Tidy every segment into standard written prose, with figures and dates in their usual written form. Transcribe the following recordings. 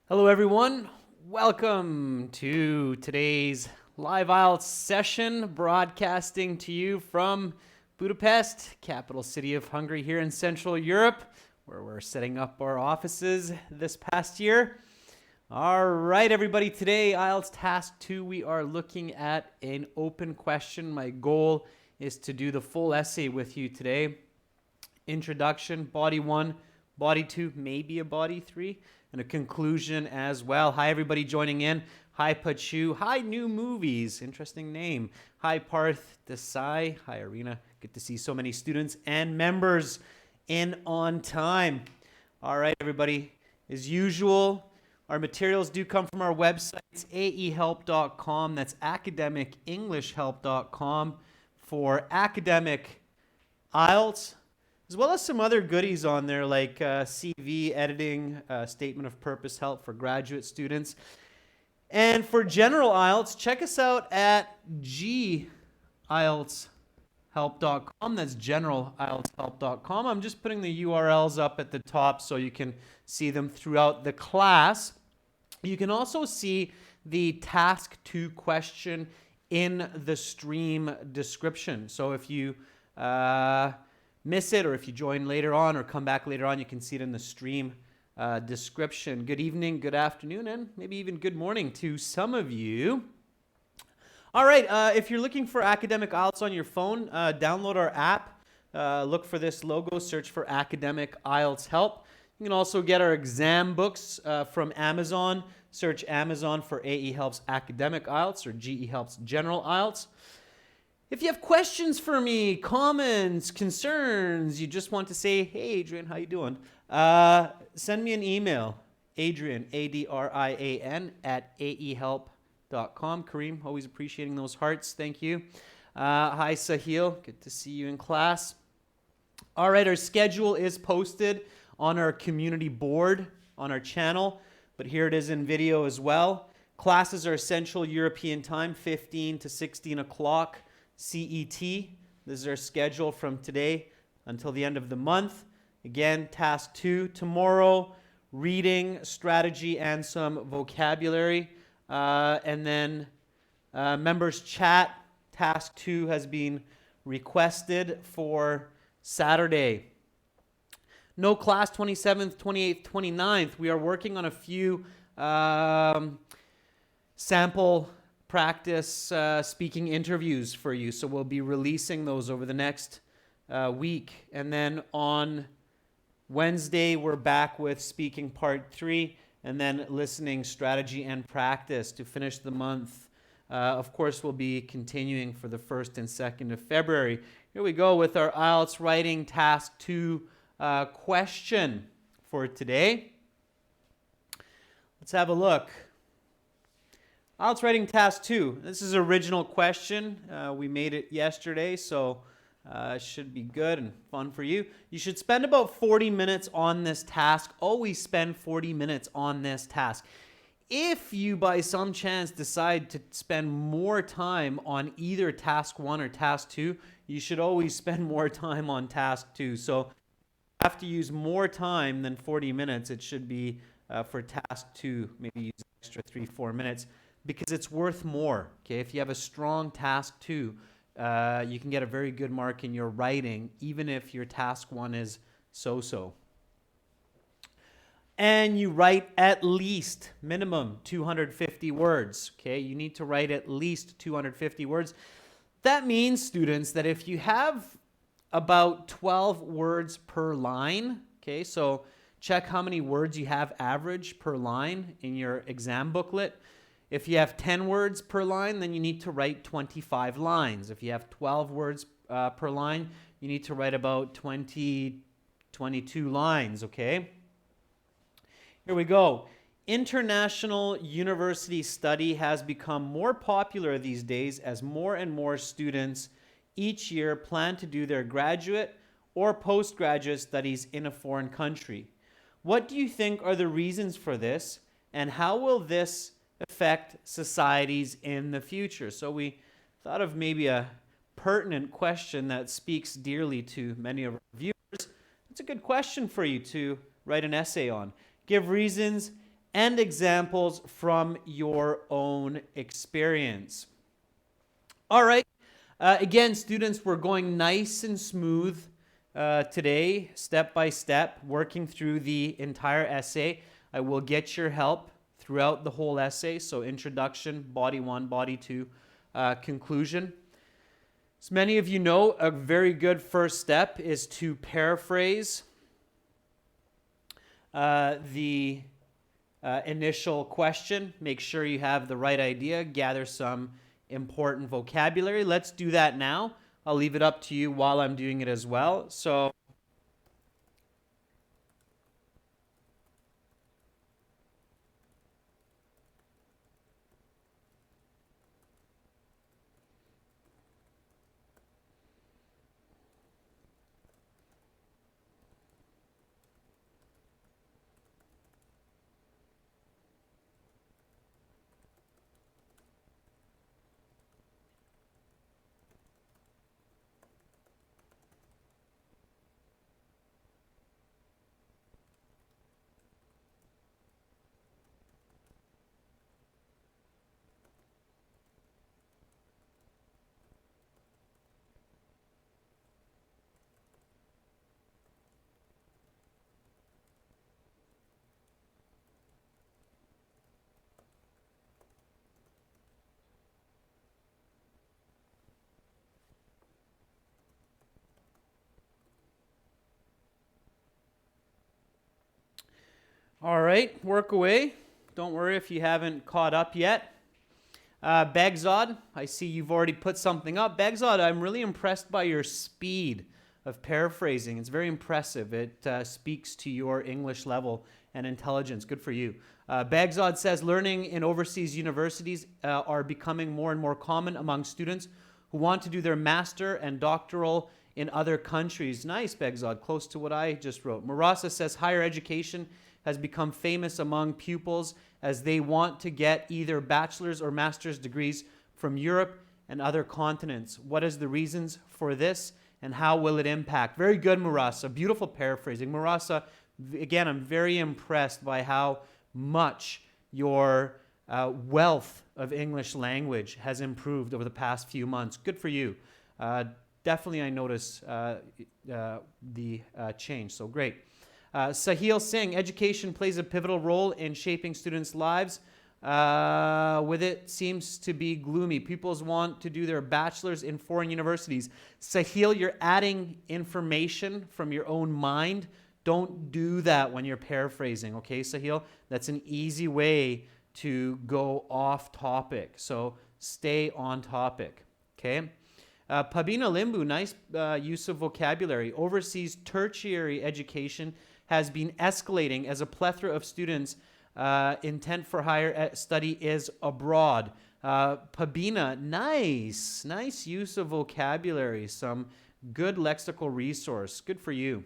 Hello, everyone. Welcome to today's live IELTS session, broadcasting to you from Budapest, capital city of Hungary here in Central Europe, where we're setting up our offices this past year. All right, everybody. Today, IELTS Task 2, we are looking at an open question. My goal is to do the full essay with you today. Introduction, body 1, body 2, maybe a body 3, and a conclusion as well. Hi, everybody joining in. Hi, Pachu. Hi, New Movies. Interesting name. Hi, Parth Desai. Hi, Arena. Good to see so many students and members in on time. All right, everybody. As usual, our materials do come from our website. It's aehelp.com. That's academicenglishhelp.com for academic IELTS, as well as some other goodies on there like CV editing, statement of purpose help for graduate students. And for general IELTS, check us out at gieltshelp.com. That's generalieltshelp.com. I'm just putting the URLs up at the top so you can see them throughout the class. You can also see the Task 2 question in the stream description. So if you miss it, or if you join later on or come back later on, you can see it in the stream description. Good evening, good afternoon, and maybe even good morning to some of you. All right, if you're looking for academic IELTS on your phone, download our app. Look for this logo, search for Academic IELTS Help. You can also get our exam books from Amazon. Search Amazon for AE Helps Academic IELTS or GE Helps General IELTS. If you have questions for me, comments, concerns, you just want to say, hey, Adrian, how you doing? Send me an email, Adrian, A-D-R-I-A-N, at aehelp.com. Kareem, always appreciating those hearts. Thank you. Hi, Sahil. Good to see you in class. All right, our schedule is posted on our community board on our channel, but here it is in video as well. Classes are Central European Time, 15 to 16 o'clock. CET. This is our schedule from today until the end of the month. Again, Task 2 tomorrow, reading, strategy, and some vocabulary. And then members chat, Task 2 has been requested for Saturday. No class 27th, 28th, 29th. We are working on a few sample practice speaking interviews for you. So we'll be releasing those over the next week. And then on Wednesday, we're back with speaking part 3 and then listening, strategy, and practice to finish the month. Of course, we'll be continuing for the 1st and 2nd of February. Here we go with our IELTS writing task 2 question for today. Let's have a look. IELTS writing task 2. This is an original question. We made it yesterday, so it should be good and fun for you. You should spend about 40 minutes on this task. Always spend 40 minutes on this task. If you, by some chance, decide to spend more time on either task 1 or task 2, you should always spend more time on task 2. So if you have to use more time than 40 minutes, it should be for task 2, maybe use an extra 3-4 minutes. Because it's worth more, okay? If you have a strong task 2, you can get a very good mark in your writing, even if your task 1 is so-so. And you write at least, minimum, 250 words, okay? You need to write at least 250 words. That means, students, that if you have about 12 words per line, okay? So check how many words you have average per line in your exam booklet. If you have 10 words per line, then you need to write 25 lines. If you have 12 words per line, you need to write about 22 lines, okay? Here we go. International university study has become more popular these days as more and more students each year plan to do their graduate or postgraduate studies in a foreign country. What do you think are the reasons for this, and how will this affect societies in the future? So we thought of maybe a pertinent question that speaks dearly to many of our viewers. It's a good question for you to write an essay on. Give reasons and examples from your own experience. All right. Again, students, we're going nice and smooth today, step by step, working through the entire essay. I will get your help throughout the whole essay. So introduction, body 1, body 2, conclusion. As many of you know, a very good first step is to paraphrase the initial question. Make sure you have the right idea, gather some important vocabulary. Let's do that now. I'll leave it up to you while I'm doing it as well. So all right, work away. Don't worry if you haven't caught up yet. Begzod, I see you've already put something up. Begzod, I'm really impressed by your speed of paraphrasing. It's very impressive. It speaks to your English level and intelligence. Good for you. Begzod says, learning in overseas universities are becoming more and more common among students who want to do their master and doctoral in other countries. Nice, Begzod, close to what I just wrote. Marasa says, higher education has become famous among pupils as they want to get either bachelor's or master's degrees from Europe and other continents. What is the reasons for this and how will it impact? Very good, Marasa. Beautiful paraphrasing. Marasa, again, I'm very impressed by how much your wealth of English language has improved over the past few months. Good for you. Definitely I notice the change, so great. Sahil Singh, education plays a pivotal role in shaping students' lives. With it seems to be gloomy. Pupils want to do their bachelor's in foreign universities. Sahil, you're adding information from your own mind. Don't do that when you're paraphrasing, okay, Sahil? That's an easy way to go off topic. So stay on topic, okay? Pabina Limbu, nice use of vocabulary. Overseas tertiary education has been escalating as a plethora of students intent for higher study is abroad. Pabina, nice use of vocabulary. Some good lexical resource. Good for you.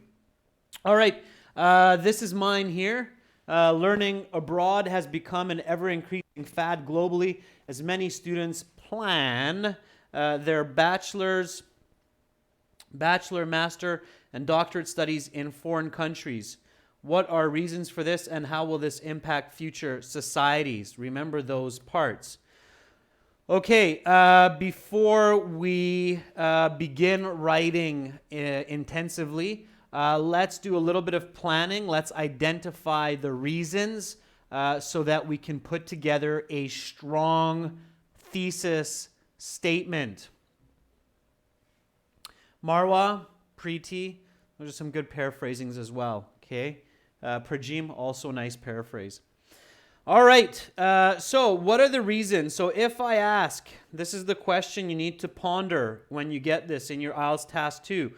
All right, this is mine here. Learning abroad has become an ever-increasing fad globally as many students plan their bachelor, master, and doctorate studies in foreign countries. What are reasons for this and how will this impact future societies? Remember those parts. Okay, before we begin writing intensively, let's do a little bit of planning. Let's identify the reasons so that we can put together a strong thesis statement. Marwa, Preeti, those are some good paraphrasings as well, okay? Prajim, also nice paraphrase. All right, so what are the reasons? So if I ask, this is the question you need to ponder when you get this in your IELTS Task 2.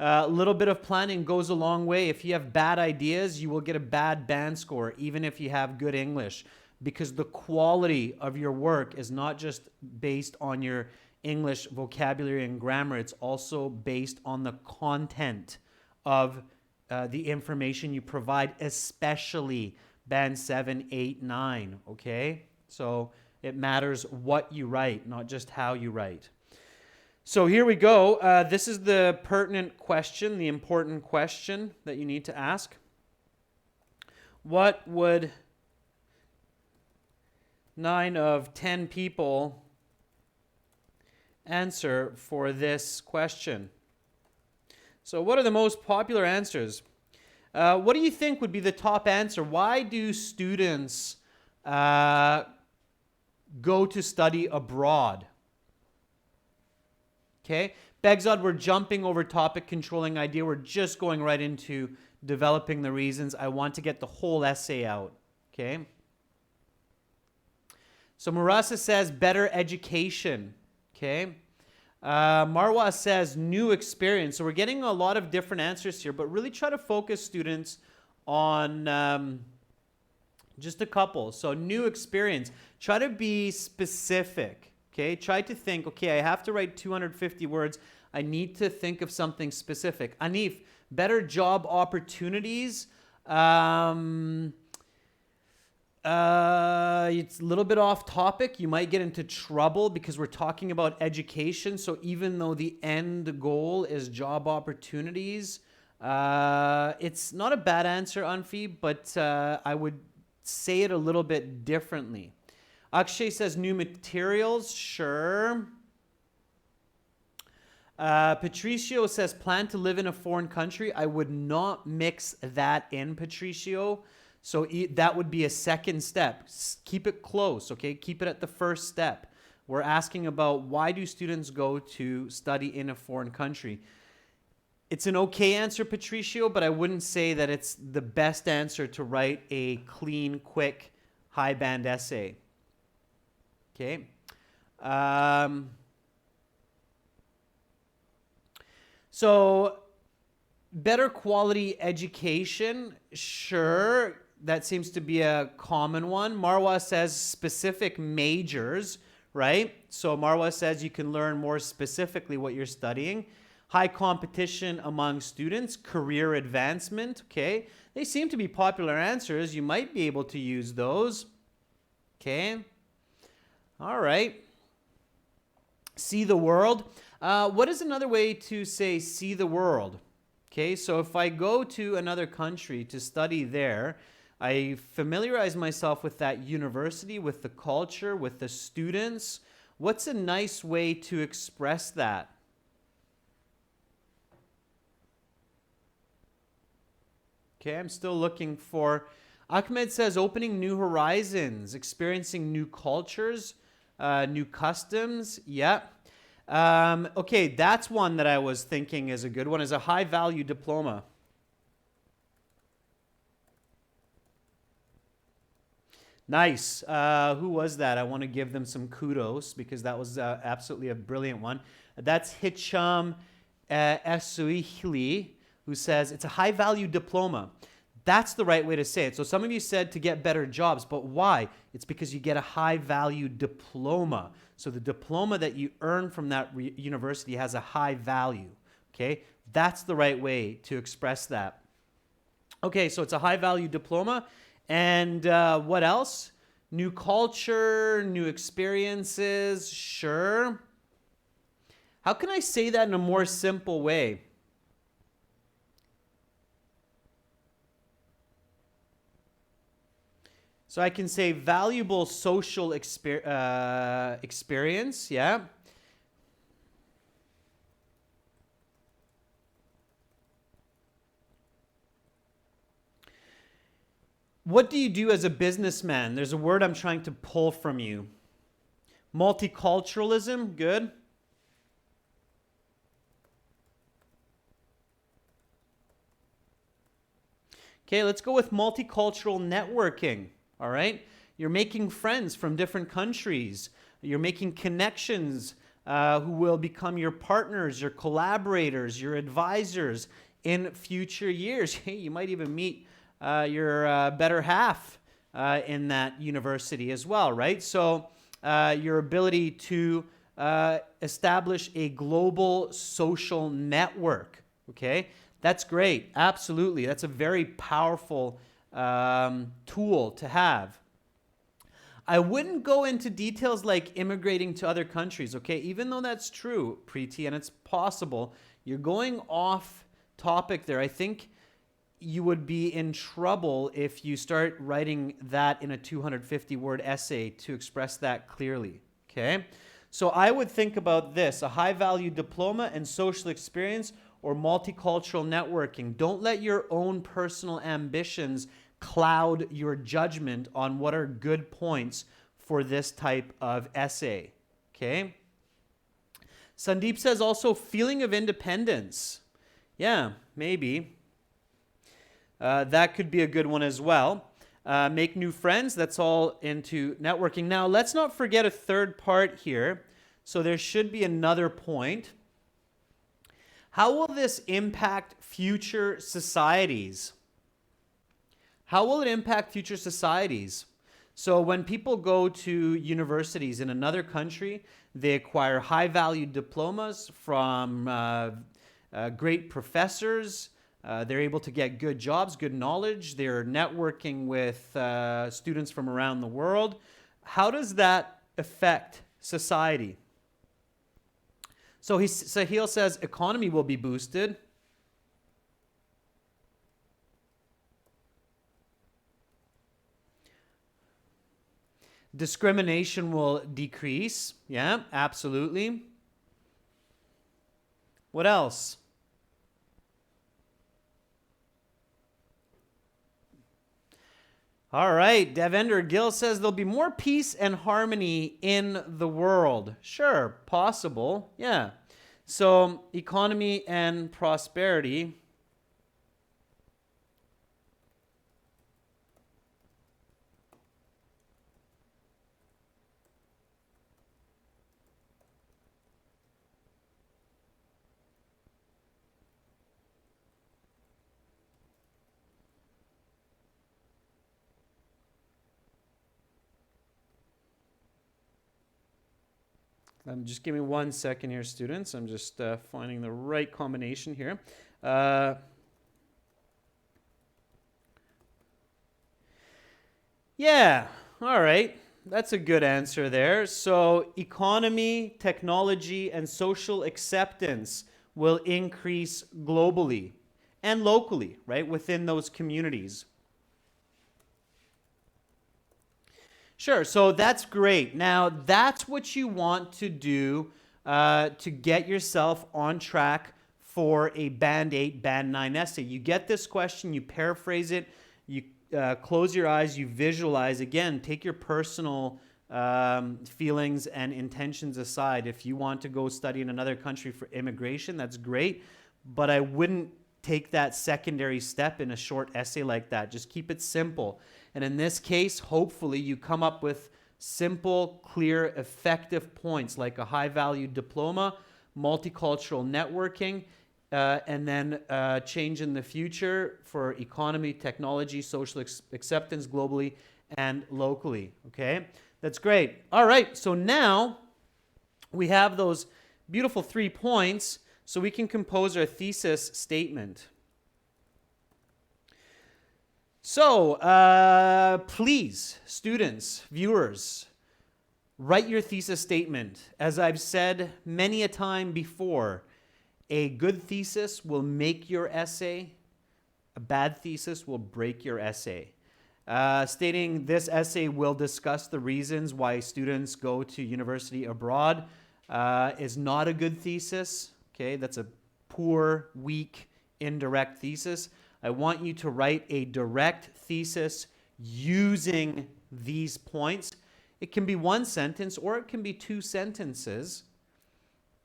A little bit of planning goes a long way. If you have bad ideas, you will get a bad band score, even if you have good English, because the quality of your work is not just based on your English vocabulary and grammar, it's also based on the content of the information you provide, especially band 7, 8, 9, okay? So it matters what you write, not just how you write. So here we go. This is the pertinent question, the important question that you need to ask. What would 9 of 10 people answer for this question. So what are the most popular answers? What do you think would be the top answer? Why do students go to study abroad? Okay, Begzod, we're jumping over topic controlling idea. We're just going right into developing the reasons. I want to get the whole essay out. Okay. So Marasa says better education. Okay. Marwa says new experience. So we're getting a lot of different answers here, but really try to focus students on just a couple. So new experience. Try to be specific. Okay. Try to think, okay, I have to write 250 words. I need to think of something specific. Anif, better job opportunities. It's a little bit off topic. You might get into trouble because we're talking about education. So even though the end goal is job opportunities, it's not a bad answer, Anfi, but I would say it a little bit differently. Akshay says new materials. Sure. Patricio says plan to live in a foreign country. I would not mix that in, Patricio. So that would be a second step. Keep it close, okay? Keep it at the first step. We're asking about why do students go to study in a foreign country? It's an okay answer, Patricio, but I wouldn't say that it's the best answer to write a clean, quick, high-band essay. Okay? So better quality education, sure. That seems to be a common one. Marwa says specific majors, right? So Marwa says you can learn more specifically what you're studying. High competition among students, career advancement, okay? They seem to be popular answers. You might be able to use those. Okay. All right. See the world. What is another way to say see the world? Okay, so if I go to another country to study there, I familiarize myself with that university, with the culture, with the students. What's a nice way to express that? Okay, I'm still looking for... Ahmed says opening new horizons, experiencing new cultures, new customs. Yeah. Okay, that's one that I was thinking is a good one, is a high-value diploma. Nice. Who was that? I want to give them some kudos because that was absolutely a brilliant one. That's Hicham Esuihli, who says it's a high-value diploma. That's the right way to say it. So some of you said to get better jobs, but why? It's because you get a high-value diploma. So the diploma that you earn from that university has a high value. Okay, that's the right way to express that. Okay, so it's a high-value diploma. And what else? New culture, new experiences, sure. How can I say that in a more simple way? So I can say valuable social experience, yeah. What do you do as a businessman? There's a word I'm trying to pull from you. Multiculturalism, good. Okay, let's go with multicultural networking, all right? You're making friends from different countries. You're making connections who will become your partners, your collaborators, your advisors in future years. Hey, you might even meet your better half in that university as well, right? So your ability to establish a global social network, okay? That's great, absolutely. That's a very powerful tool to have. I wouldn't go into details like immigrating to other countries, okay? Even though that's true, Preeti, and it's possible, you're going off topic there. I think you would be in trouble if you start writing that in a 250-word essay to express that clearly, okay? So I would think about this, a high-value diploma and social experience or multicultural networking. Don't let your own personal ambitions cloud your judgment on what are good points for this type of essay, okay? Sandeep says also feeling of independence. Yeah, maybe. That could be a good one as well. Make new friends. That's all into networking. Now, let's not forget a third part here. So there should be another point. How will this impact future societies? How will it impact future societies? So when people go to universities in another country, they acquire high-value diplomas from great professors. They're able to get good jobs, good knowledge. They're networking with students from around the world. How does that affect society? So Sahil says economy will be boosted. Discrimination will decrease. Yeah, absolutely. What else? All right, Devender Gill says there'll be more peace and harmony in the world. Sure, possible. Yeah. So, economy and prosperity. Just give me 1 second here, students. I'm just finding the right combination here. Yeah, all right. That's a good answer there. So economy, technology, and social acceptance will increase globally and locally, right, within those communities. Sure, so that's great. Now, that's what you want to do to get yourself on track for a Band 8, Band 9 essay. You get this question, you paraphrase it, you close your eyes, you visualize. Again, take your personal feelings and intentions aside. If you want to go study in another country for immigration, that's great, but I wouldn't take that secondary step in a short essay like that. Just keep it simple. And in this case, hopefully you come up with simple, clear, effective points like a high-value diploma, multicultural networking, and then change in the future for economy, technology, social acceptance globally and locally. Okay, that's great. All right, so now we have those beautiful 3 points, so we can compose our thesis statement. So, please, students, viewers, write your thesis statement. As I've said many a time before, a good thesis will make your essay. A bad thesis will break your essay. Stating this essay will discuss the reasons why students go to university abroad is not a good thesis. Okay, that's a poor, weak, indirect thesis. I want you to write a direct thesis using these points. It can be 1 sentence or it can be 2 sentences.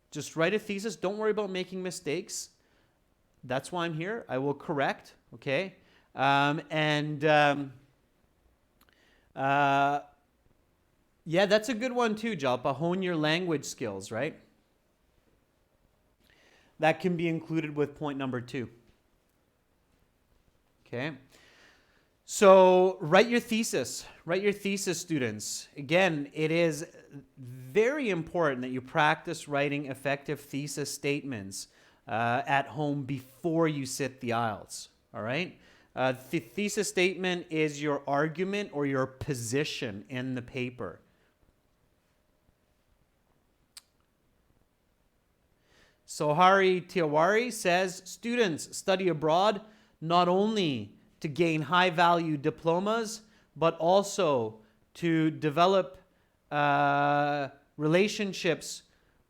Just write a thesis. Don't worry about making mistakes. That's why I'm here. I will correct, okay? Yeah, that's a good one too, Jalpa. Hone your language skills, right? That can be included with point number 2. Okay, so write your thesis. Write your thesis, students. Again, it is very important that you practice writing effective thesis statements at home before you sit the IELTS. All right? The thesis statement is your argument or your position in the paper. So Hari Tiawari says, students study abroad not only to gain high value diplomas, but also to develop relationships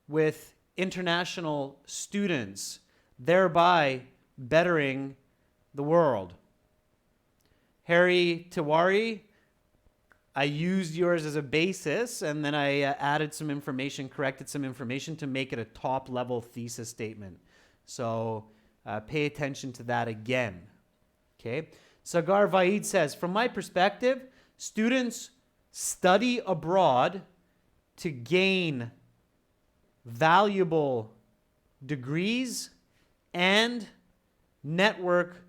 with international students, thereby bettering the world. Harry Tiwari, I used yours as a basis, and then I added some information, corrected some information to make it a top-level thesis statement. So pay attention to that again. Okay. Sagar Vaid says, from my perspective, students study abroad to gain valuable degrees and network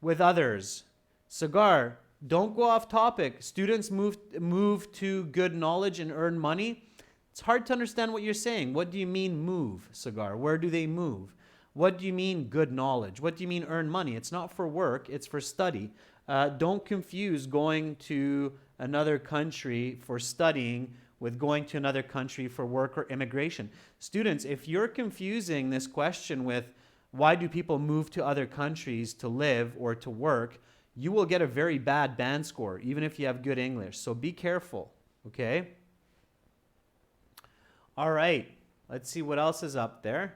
with others. Sagar, don't go off topic. Students move to good knowledge and earn money. It's hard to understand what you're saying. What do you mean move, Sagar? Where do they move? What do you mean good knowledge? What do you mean earn money? It's not for work, it's for study. Don't confuse going to another country for studying with going to another country for work or immigration. Students, if you're confusing this question with why do people move to other countries to live or to work, you will get a very bad band score, even if you have good English. So be careful, okay? All right, let's see what else is up there.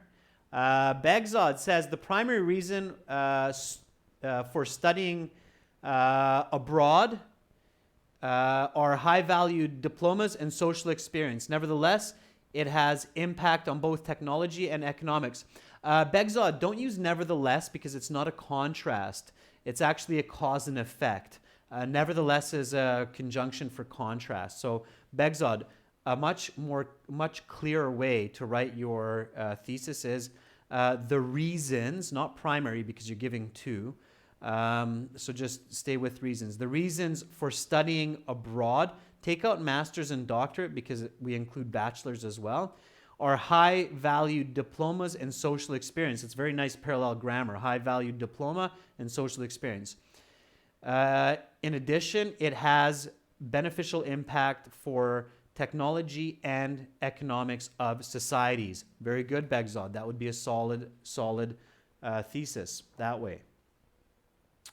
Begzod says the primary reason for studying abroad are high-value diplomas and social experience. Nevertheless, it has impact on both technology and economics. Begzod, don't use nevertheless because it's not a contrast. It's actually a cause and effect. Nevertheless is a conjunction for contrast. So Begzod, a much clearer way to write your thesis is the reasons, not primary because you're giving two. So just stay with reasons. The reasons for studying abroad, take out master's and doctorate because we include bachelor's as well, are high-value diplomas and social experience. It's very nice parallel grammar, high-value diploma and social experience. In addition, it has beneficial impact for technology and economics of societies. Very good, Begzod. That would be a solid thesis that way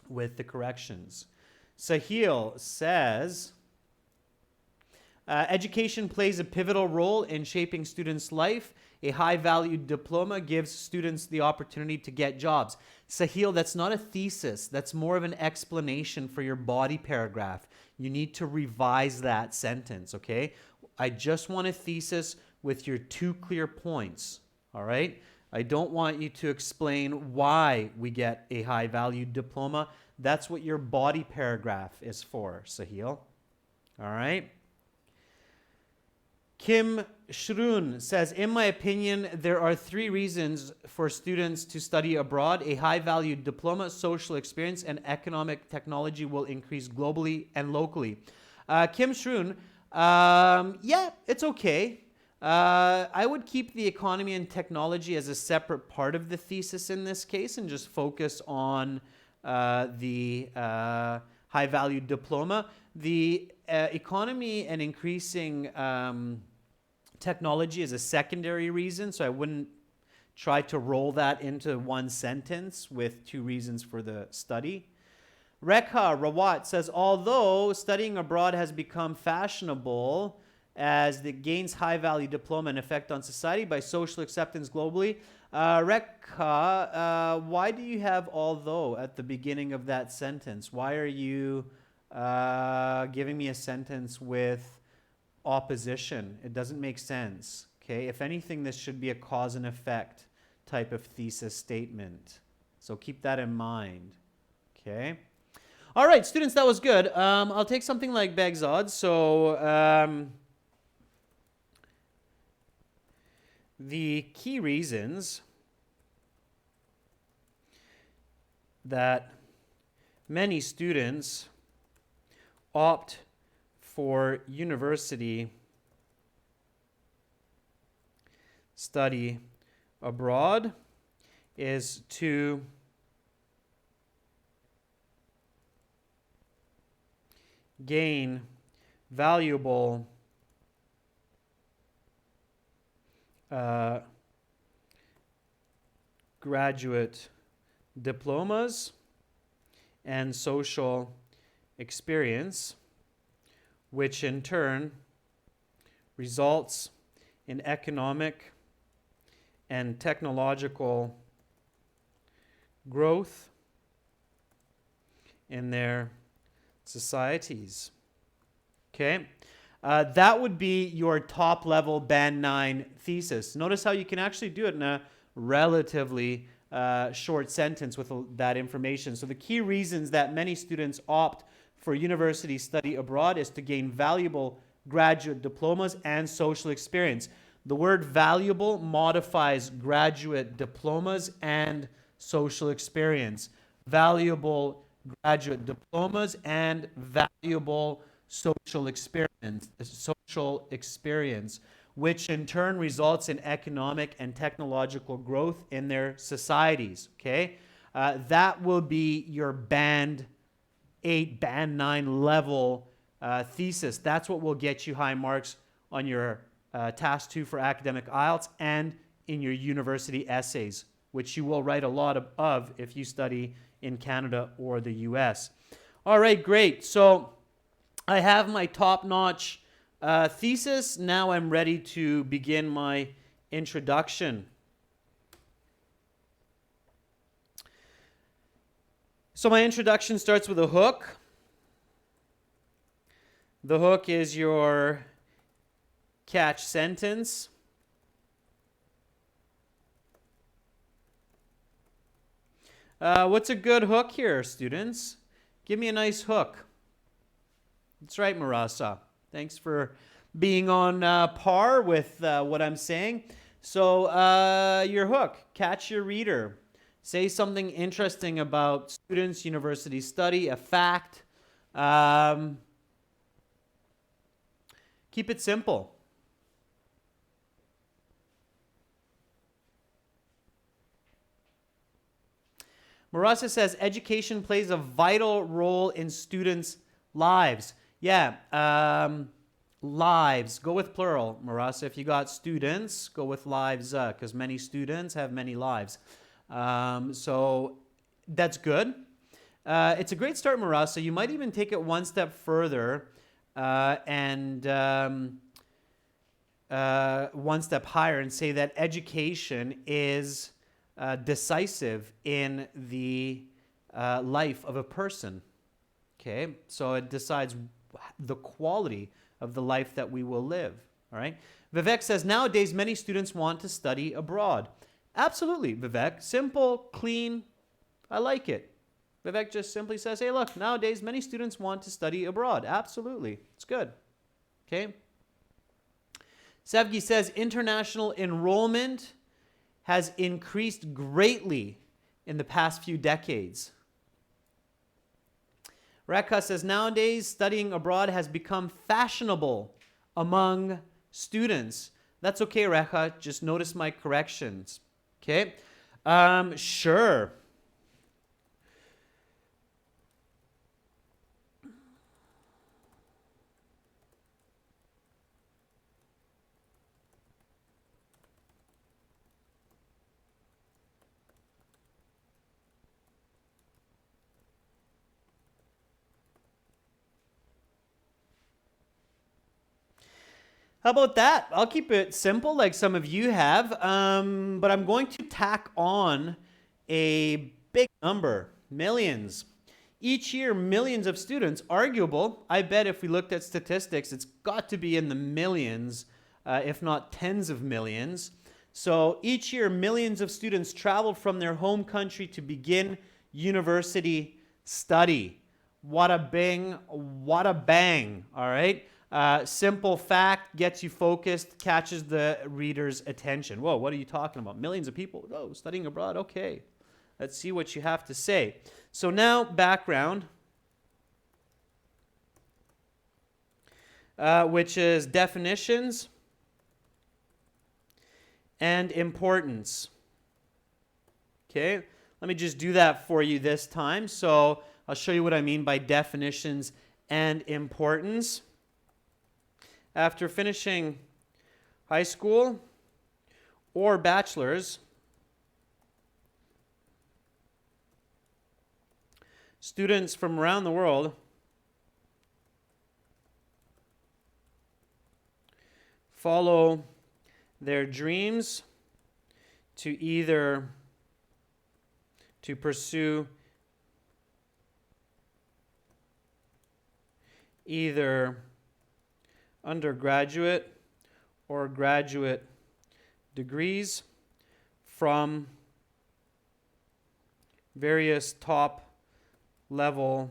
with the corrections. Sahil says, education plays a pivotal role in shaping students' life. A high-value diploma gives students the opportunity to get jobs. Sahil, that's not a thesis. That's more of an explanation for your body paragraph. You need to revise that sentence, okay? I just want a thesis with your two clear points, all right? I don't want you to explain why we get a high-value diploma. That's what your body paragraph is for, Sahil, all right? Kim Shrun says, in my opinion, there are three reasons for students to study abroad. A high-value diploma, social experience, and economic technology will increase globally and locally. Kim Shrun, yeah, it's okay. I would keep the economy and technology as a separate part of the thesis in this case and just focus on the high-value diploma. The economy and increasing technology is a secondary reason, so I wouldn't try to roll that into one sentence with two reasons for the study. Rekha Rawat says, although studying abroad has become fashionable as it gains high-value diploma and effect on society by social acceptance globally, Rekha, why do you have although at the beginning of that sentence? Why are you giving me a sentence with opposition? It doesn't make sense. Okay, if anything, this should be a cause and effect type of thesis statement. So keep that in mind. Okay. All right, students, that was good. I'll take something like Begzod. So the key reasons that many students opt for university study abroad is to gain valuable graduate diplomas and social experience, which in turn results in economic and technological growth in their societies. Okay? That would be your top level Band 9 thesis. Notice how you can actually do it in a relatively short sentence with that information. So the key reasons that many students opt for university study abroad is to gain valuable graduate diplomas and social experience. The word valuable modifies graduate diplomas and social experience. Valuable graduate diplomas and valuable social experience, which in turn results in economic and technological growth in their societies. Okay, that will be your Band 8, Band 9 level thesis. That's what will get you high marks on your Task 2 for academic IELTS and in your university essays, which you will write a lot of if you study in Canada or the US. All right, great. So I have my top-notch thesis. Now I'm ready to begin my introduction. So my introduction starts with a hook. The hook is your catch sentence. What's a good hook here, students? Give me a nice hook. That's right, Marasa. Thanks for being on par with what I'm saying. So your hook, catch your reader. Say something interesting about students, university study, a fact. Keep it simple. Marasa says education plays a vital role in students' lives. Yeah, lives. Go with plural, Marasa. If you got students, go with lives, because many students have many lives. So that's good. It's a great start, Marasa. You might even take it one step further and one step higher and say that education is decisive in the life of a person. Okay, so it decides the quality of the life that we will live. All right. Vivek says nowadays many students want to study abroad. Absolutely, Vivek. Simple, clean. I like it. Vivek just simply says, hey, look, nowadays many students want to study abroad. Absolutely. It's good. Okay. Sevgi says international enrollment has increased greatly in the past few decades. Rekha says nowadays studying abroad has become fashionable among students. That's okay, Rekha. Just notice my corrections. Okay? Sure. How about that? I'll keep it simple like some of you have, but I'm going to tack on a big number, millions. Each year, millions of students, arguable, I bet if we looked at statistics, it's got to be in the millions, if not tens of millions. So each year, millions of students travel from their home country to begin university study. What a bang, what a bang, all right? Simple fact, gets you focused, catches the reader's attention. Whoa, what are you talking about? Millions of people. Oh, studying abroad. Okay. Let's see what you have to say. So now, background, which is definitions and importance. Okay, let me just do that for you this time. So I'll show you what I mean by definitions and importance. After finishing high school or bachelor's, students from around the world follow their dreams to pursue either undergraduate or graduate degrees from various top level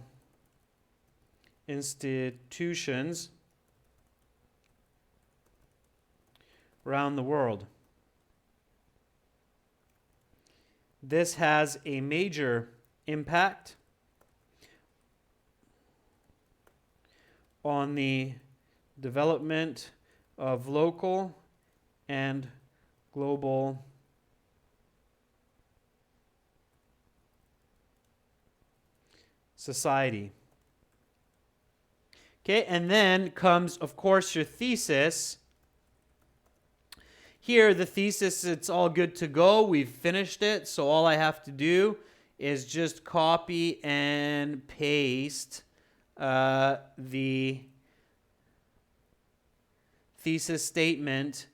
institutions around the world. This has a major impact on the development of local and global society. Okay, and then comes, of course, your thesis. Here, the thesis, it's all good to go. We've finished it, so all I have to do is just copy and paste the thesis statement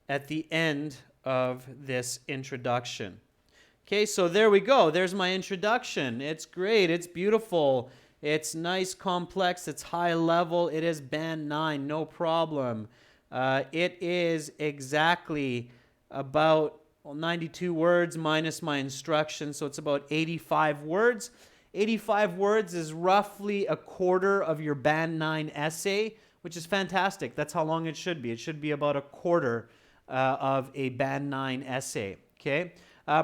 at the end of this introduction. Okay, so there we go. There's my introduction. It's great. It's beautiful. It's nice, complex. It's high level. It is band 9, no problem. It is exactly about 92 words minus my instructions, so it's about 85 words. 85 words is roughly a quarter of your band 9 essay, which is fantastic. That's how long it should be. It should be about a quarter of a band 9 essay. Okay,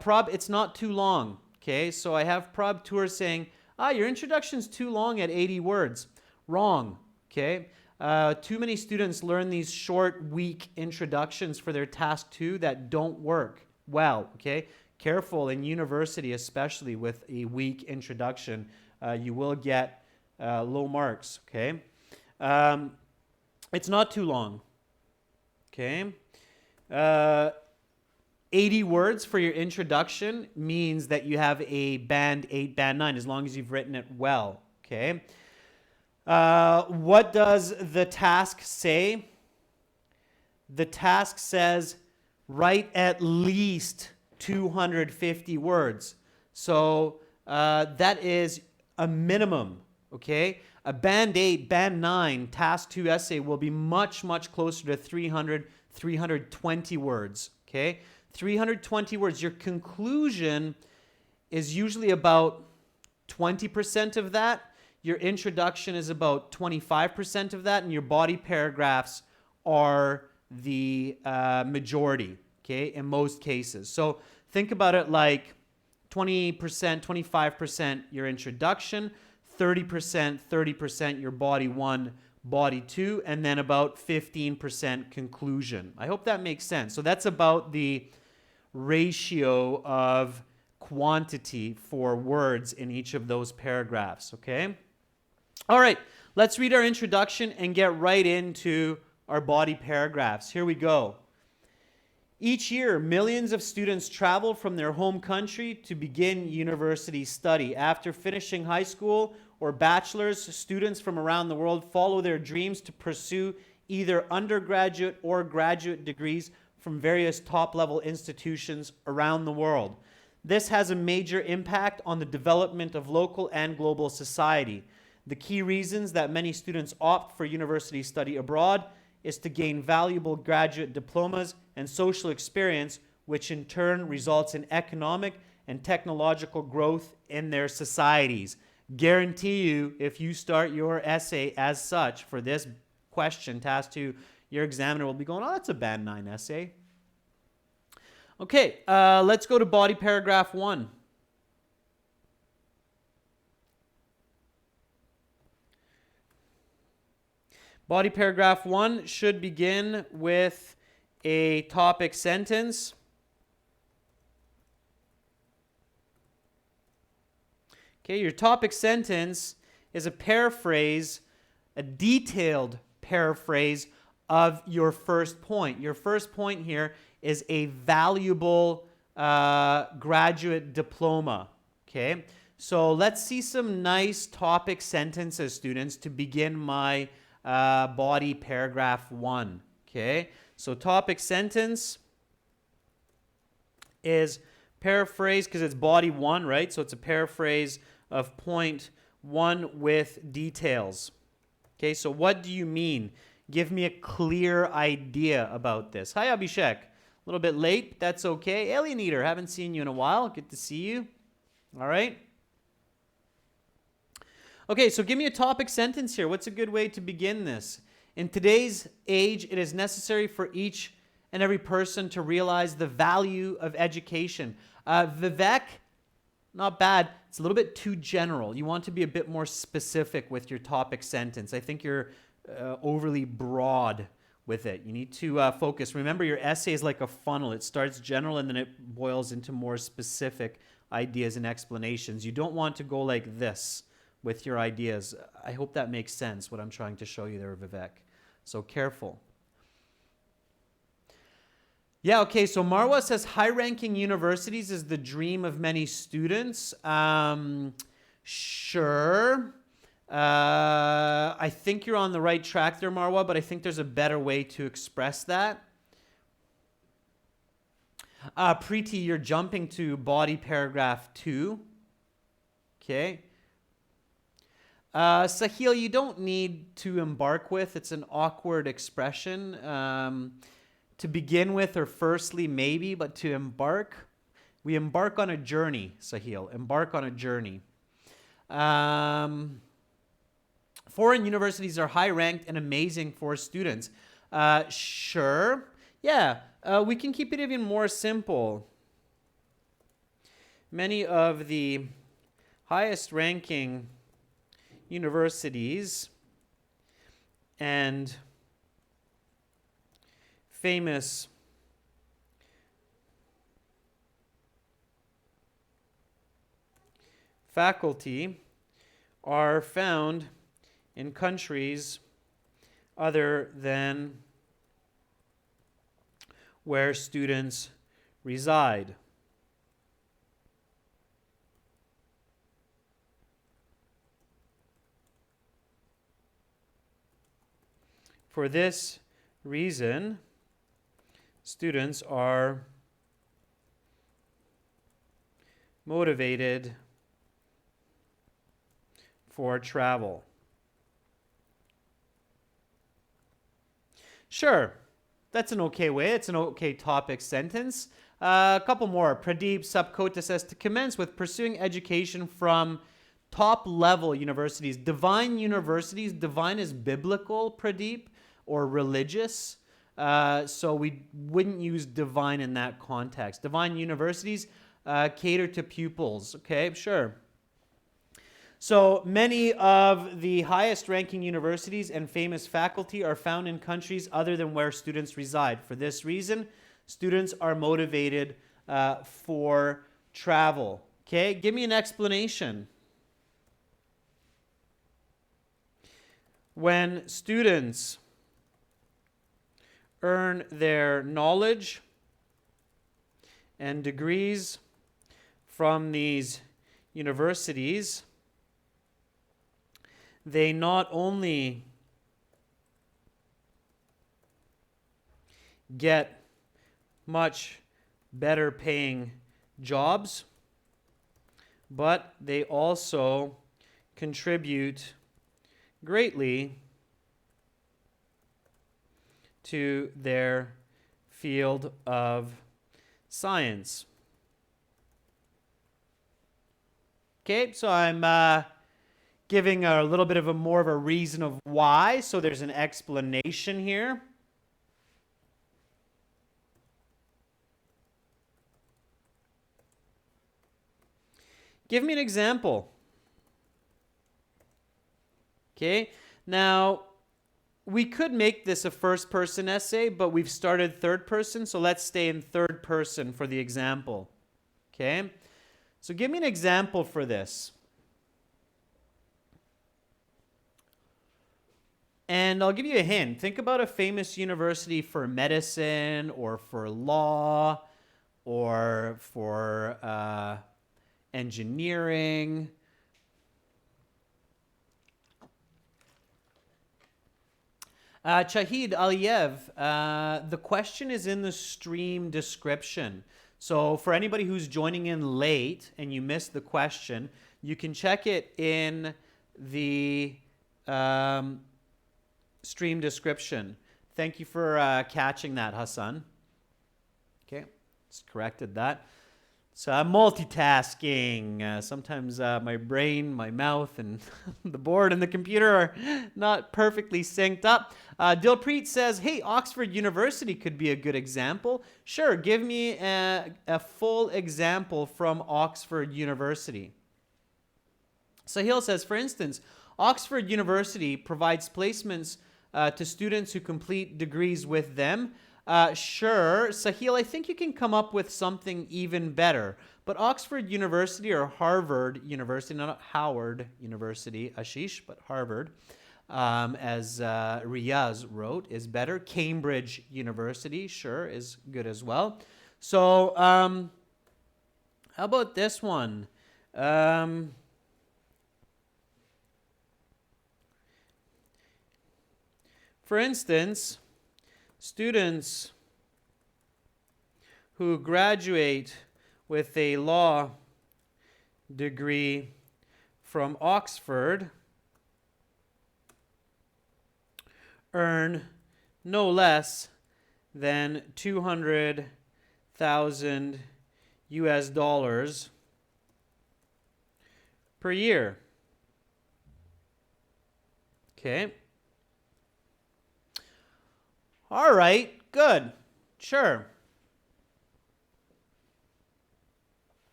Prob, it's not too long. Okay, so I have Prob Tour saying, your introduction's too long at 80 words. Wrong. Okay. Too many students learn these short, weak introductions for their task 2 that don't work well, okay? Careful in university, especially with a weak introduction. You will get low marks, okay? It's not too long, okay? 80 words for your introduction means that you have a band 8, band 9, as long as you've written it well, okay? What does the task say? The task says write at least 250 words. So that is a minimum, okay? A band 8, band 9, task 2 essay will be much, much closer to 300, 320 words, okay? 320 words. Your conclusion is usually about 20% of that. Your introduction is about 25% of that, and your body paragraphs are the majority, okay, in most cases. So think about it like 20%, 25% your introduction, 30% your body 1, body 2, and then about 15% conclusion. I hope that makes sense. So that's about the ratio of quantity for words in each of those paragraphs, okay? All right, let's read our introduction and get right into our body paragraphs. Here we go. Each year, millions of students travel from their home country to begin university study. After finishing high school or bachelor's, students from around the world follow their dreams to pursue either undergraduate or graduate degrees from various top-level institutions around the world. This has a major impact on the development of local and global society. The key reasons that many students opt for university study abroad is to gain valuable graduate diplomas and social experience, which in turn results in economic and technological growth in their societies. Guarantee you, if you start your essay as such for this question, task 2, your examiner will be going, oh, that's a band 9 essay. Okay, let's go to body paragraph 1. Body paragraph 1 should begin with a topic sentence. Okay, your topic sentence is a paraphrase, a detailed paraphrase of your first point. Your first point here is a valuable graduate diploma. Okay, So let's see some nice topic sentences, students, to begin my body paragraph 1. Okay, so topic sentence is paraphrase because it's body 1, right? So it's a paraphrase of point 1 with details. Okay, so what do you mean? Give me a clear idea about this. Hi, Abhishek. A little bit late, but that's okay. Alien Eater, haven't seen you in a while. Good to see you. All right. Okay, so give me a topic sentence here. What's a good way to begin this? In today's age, it is necessary for each and every person to realize the value of education. Vivek, not bad. It's a little bit too general. You want to be a bit more specific with your topic sentence. I think you're overly broad with it. You need to focus. Remember, your essay is like a funnel. It starts general and then it boils into more specific ideas and explanations. You don't want to go like this with your ideas. I hope that makes sense, what I'm trying to show you there, Vivek. So careful. Yeah, okay, so Marwa says high-ranking universities is the dream of many students. Sure. I think you're on the right track there, Marwa, but I think there's a better way to express that. Preeti, you're jumping to body paragraph 2. Okay. Sahil, you don't need to embark with. It's an awkward expression. To begin with, or firstly, maybe, but to embark, we embark on a journey, Sahil. Embark on a journey. Foreign universities are high-ranked and amazing for students. Sure. Yeah, we can keep it even more simple. Many of the highest-ranking universities and famous faculty are found in countries other than where students reside. For this reason, students are motivated for travel. Sure, that's an okay way. It's an okay topic sentence. A couple more. Pradeep Sapkota says, to commence with pursuing education from top-level universities. Divine universities, divine is biblical, Pradeep, or religious. So we wouldn't use divine in that context. Divine universities cater to pupils. Okay, sure. So many of the highest ranking universities and famous faculty are found in countries other than where students reside. For this reason, students are motivated for travel. Okay, give me an explanation. When students earn their knowledge and degrees from these universities, they not only get much better paying jobs, but they also contribute greatly to their field of science. Okay, so I'm giving a little bit of a more of a reason of why, so there's an explanation here. Give me an example. Okay, now we could make this a first person essay, but we've started third person, so let's stay in third person for the example. Okay, so give me an example for this. And I'll give you a hint. Think about a famous university for medicine or for law or for engineering. Chahid Aliyev, the question is in the stream description. So for anybody who's joining in late and you missed the question, you can check it in the stream description. Thank you for catching that, Hassan. Okay, just corrected that. So I'm multitasking. Sometimes my brain, my mouth, and the board and the computer are not perfectly synced up. Dilpreet says, hey, Oxford University could be a good example. Sure, give me a full example from Oxford University. Sahil says, for instance, Oxford University provides placements to students who complete degrees with them. Sure, Sahil, I think you can come up with something even better. But Oxford University or Harvard University, not Howard University, Ashish, but Harvard, as Riaz wrote, is better. Cambridge University, sure, is good as well. So, how about this one? For instance, students who graduate with a law degree from Oxford earn no less than 200,000 US dollars per year. Okay. All right, good. Sure.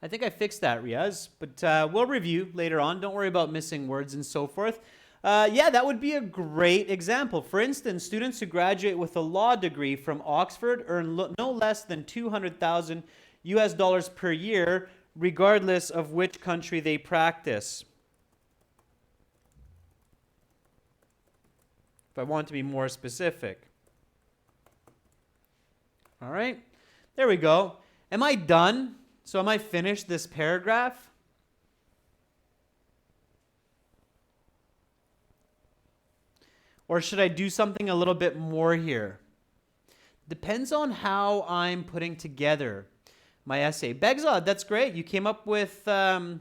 I think I fixed that, Riaz, but we'll review later on. Don't worry about missing words and so forth. Yeah, that would be a great example. For instance, students who graduate with a law degree from Oxford earn no less than 200,000 US dollars per year, regardless of which country they practice. If I want to be more specific. All right, there we go. Am I done? So am I finished this paragraph? Or should I do something a little bit more here? Depends on how I'm putting together my essay. Begzad, that's great. You came up with a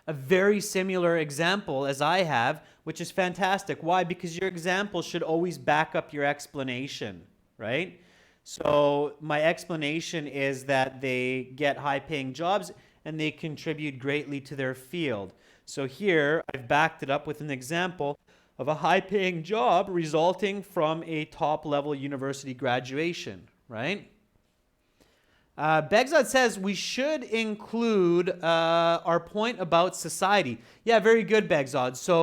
very similar example as I have, which is fantastic. Why? Because your example should always back up your explanation, right? So my explanation is that they get high-paying jobs and they contribute greatly to their field. So here I've backed it up with an example of a high-paying job resulting from a top-level university graduation, right? Begzad says we should include our point about society. Yeah, very good, Begzad. So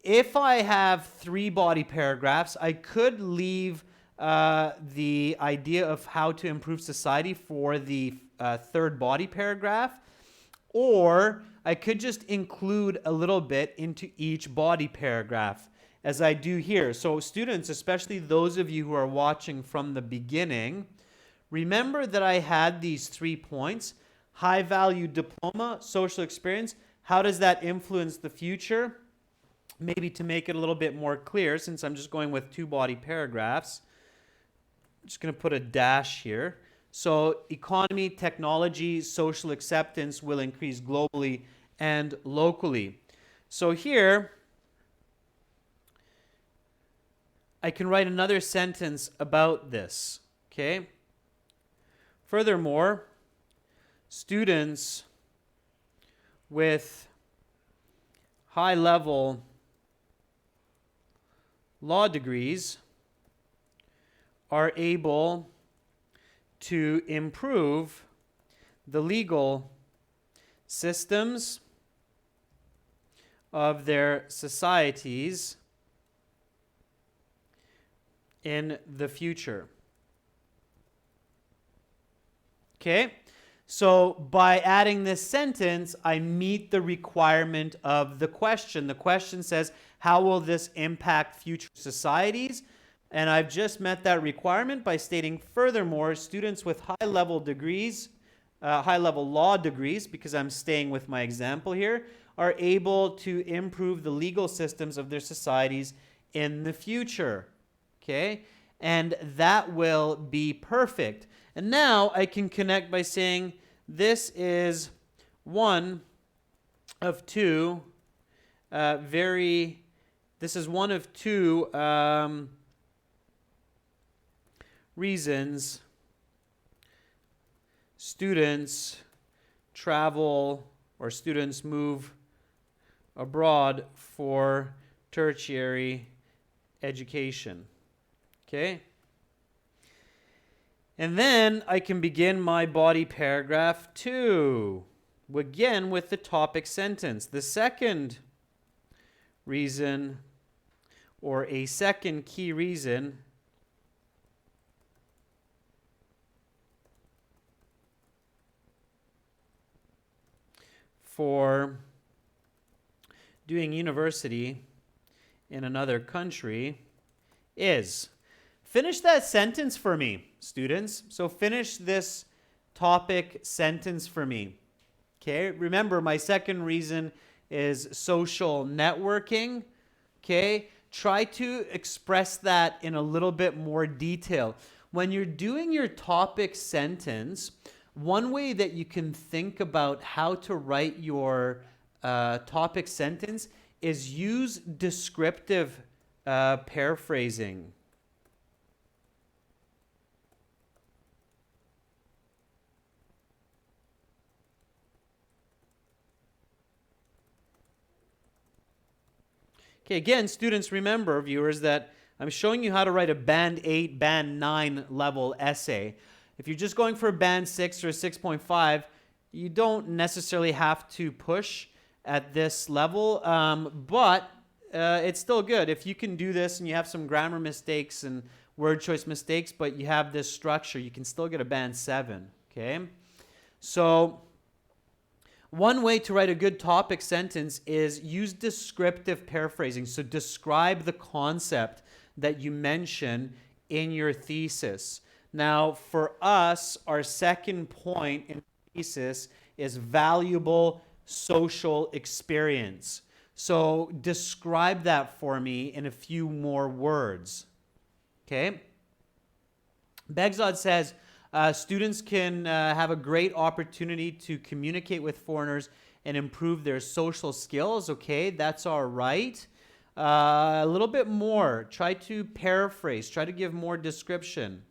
if I have 3 body paragraphs, I could leave the idea of how to improve society for the 3rd body paragraph, or I could just include a little bit into each body paragraph, as I do here. So students, especially those of you who are watching from the beginning, remember that I had these 3 points: high value diploma, social experience. How does that influence the future? Maybe to make it a little bit more clear, since I'm just going with 2 body paragraphs, I'm just going to put a dash here. So economy, technology, social acceptance will increase globally and locally. So here, I can write another sentence about this, okay? Furthermore, students with high-level law degrees are able to improve the legal systems of their societies in the future. Okay? So by adding this sentence, I meet the requirement of the question. The question says, how will this impact future societies? And I've just met that requirement by stating, furthermore, students with high-level degrees high-level law degrees, because I'm staying with my example here, are able to improve the legal systems of their societies in the future. Okay? And that will be perfect. And now I can connect by saying this is one of two this is one of two reasons students travel or students move abroad for tertiary education. Okay? And then I can begin my body paragraph 2, again with the topic sentence. The second reason, or a second key reason, for doing university in another country is. Finish that sentence for me, students. So finish this topic sentence for me. Okay, remember my second reason is social networking. Okay, try to express that in a little bit more detail. When you're doing your topic sentence, one way that you can think about how to write your topic sentence is use descriptive paraphrasing. Okay, again, students, remember, viewers, that I'm showing you how to write a Band 8, Band 9 level essay. If you're just going for a Band 6 or a 6.5, you don't necessarily have to push at this level, but it's still good. If you can do this and you have some grammar mistakes and word choice mistakes, but you have this structure, you can still get a Band 7, okay? So one way to write a good topic sentence is use descriptive paraphrasing. So describe the concept that you mention in your thesis. Now, for us, our second point in thesis is valuable social experience. So describe that for me in a few more words. Okay? Begzod says, students can have a great opportunity to communicate with foreigners and improve their social skills. Okay, that's all right. A little bit more. Try to paraphrase. Try to give more description.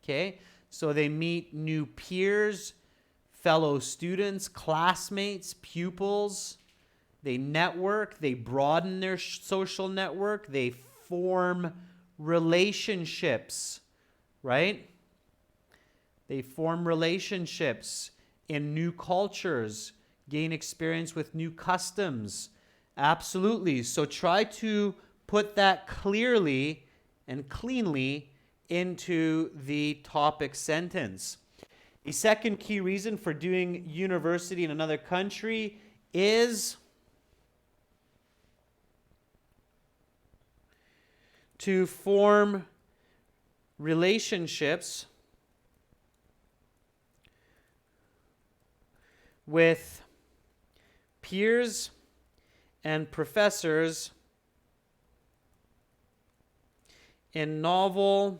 Okay, so they meet new peers, fellow students, classmates, pupils. They network. They broaden their social network. They form relationships, right? They form relationships in new cultures, gain experience with new customs. Absolutely. So try to put that clearly and cleanly into the topic sentence. A second key reason for doing university in another country is to form relationships with peers and professors in novel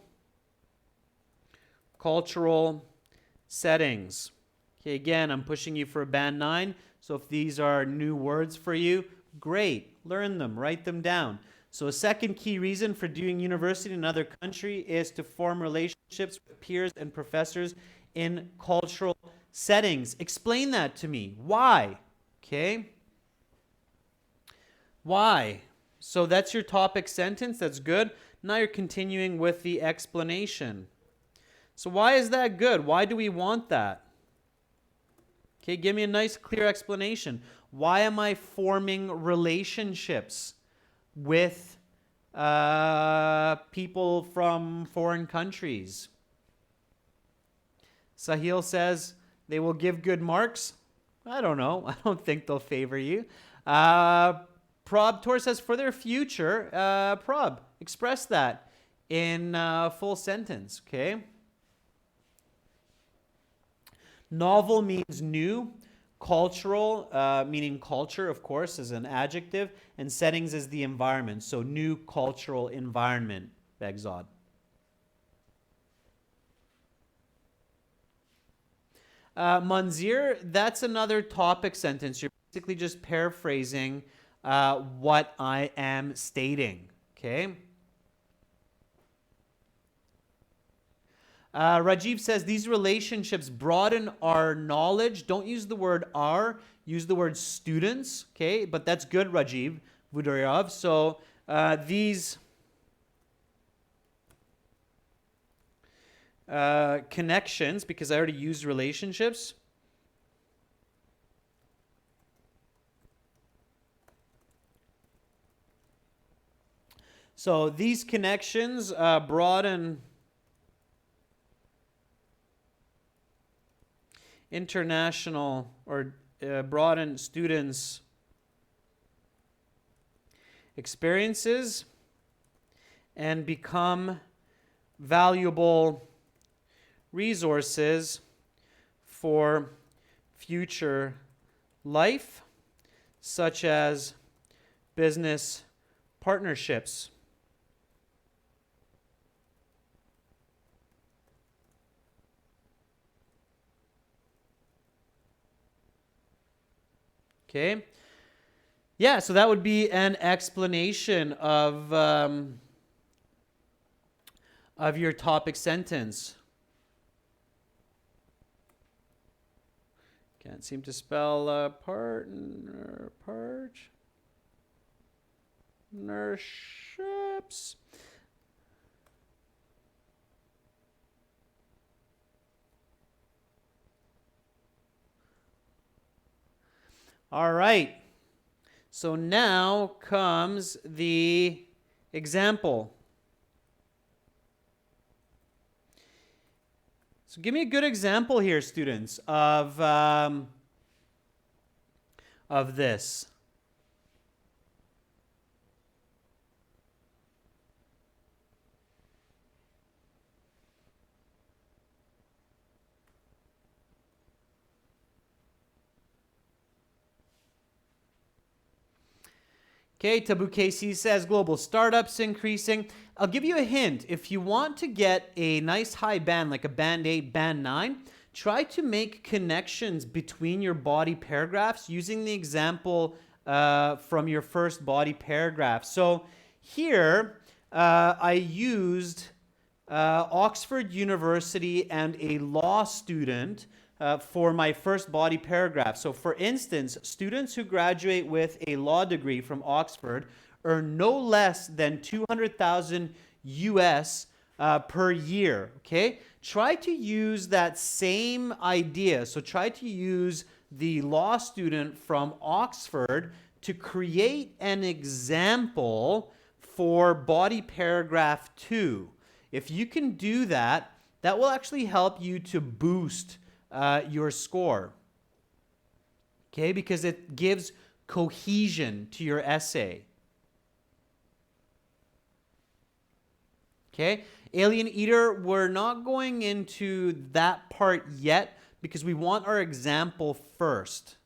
cultural settings. Okay, again, I'm pushing you for a Band 9, so if these are new words for you, great, learn them, write them down. So a second key reason for doing university in another country is to form relationships with peers and professors in cultural settings. Explain that to me. Why? Okay. Why? So that's your topic sentence. That's good. Now you're continuing with the explanation. So why is that good? Why do we want that? Okay, give me a nice clear explanation. Why am I forming relationships with people from foreign countries? Sahil says they will give good marks. I don't know. I don't think they'll favor you. Prob Tor says for their future. Prob, express that in full sentence, okay? Novel means new. Cultural, meaning culture, of course, is an adjective. And settings is the environment. So new cultural environment, Begzod. Manzir, that's another topic sentence. You're basically just paraphrasing what I am stating. Okay. Rajiv says these relationships broaden our knowledge. Don't use the word "our," use the word students. Okay, but that's good, Rajiv Vudoryov. So these connections, because I already used relationships. So these connections broaden international or broaden students' experiences and become valuable resources for future life, such as business partnerships. Okay. Yeah, so that would be an explanation of your topic sentence. Can't seem to spell partnerships. All right. So now comes the example. So give me a good example here, students, of this. Okay, Tabu KC says global startups increasing. I'll give you a hint. If you want to get a nice high band, like a band 8, band 9, try to make connections between your body paragraphs using the example from your first body paragraph. So here, I used Oxford University and a law student for my first body paragraph. So for instance, students who graduate with a law degree from Oxford earn no less than 200,000 US per year, okay? Try to use that same idea. So try to use the law student from Oxford to create an example for body paragraph 2. If you can do that, that will actually help you to boost your score. Okay, because it gives cohesion to your essay. Okay, Alien Eater, we're not going into that part yet because we want our example first.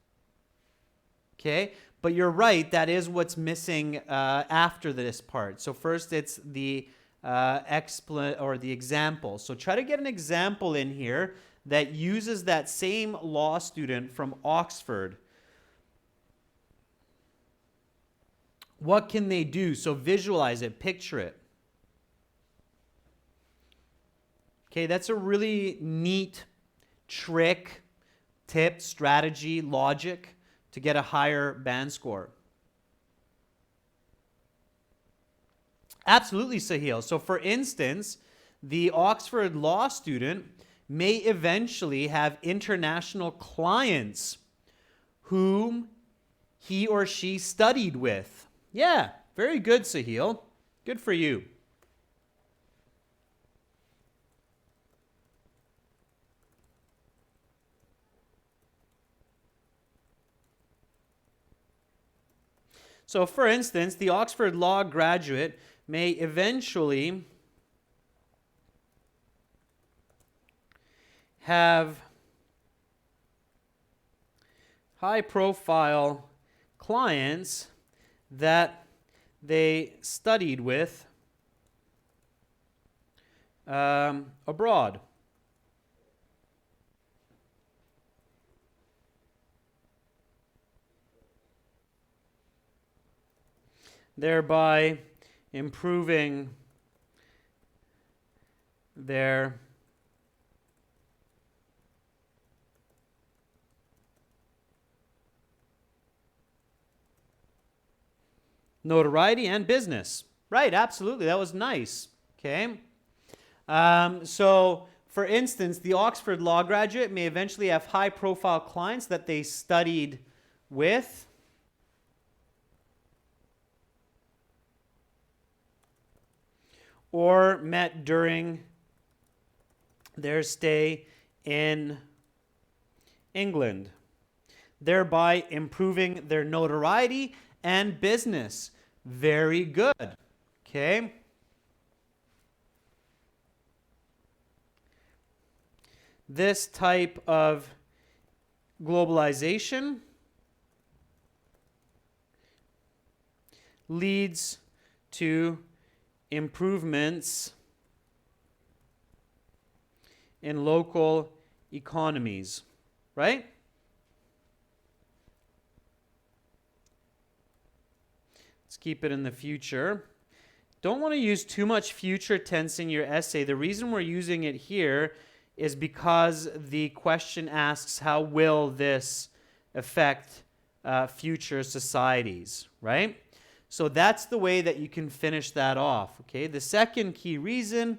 Okay, but you're right, that is what's missing after this part. So first it's the the example. So try to get an example in here that uses that same law student from Oxford. What can they do? So visualize it, picture it. Okay, that's a really neat trick, tip, strategy, logic to get a higher band score. Absolutely, Sahil. So for instance, the Oxford law student may eventually have international clients whom he or she studied with. Yeah, very good, Sahil. Good for you. So for instance, the Oxford law graduate may eventually have high-profile clients that they studied with abroad. Thereby improving their notoriety and business. Right, absolutely. That was nice. Okay. So, for instance, the Oxford Law graduate may eventually have high-profile clients that they studied with. Or met during their stay in England, thereby improving their notoriety and business. Very good. Okay. This type of globalization leads to improvements in local economies, right? Let's keep it in the future. Don't want to use too much future tense in your essay. The reason we're using it here is because the question asks, how will this affect future societies, right? So that's the way that you can finish that off, okay? The second key reason,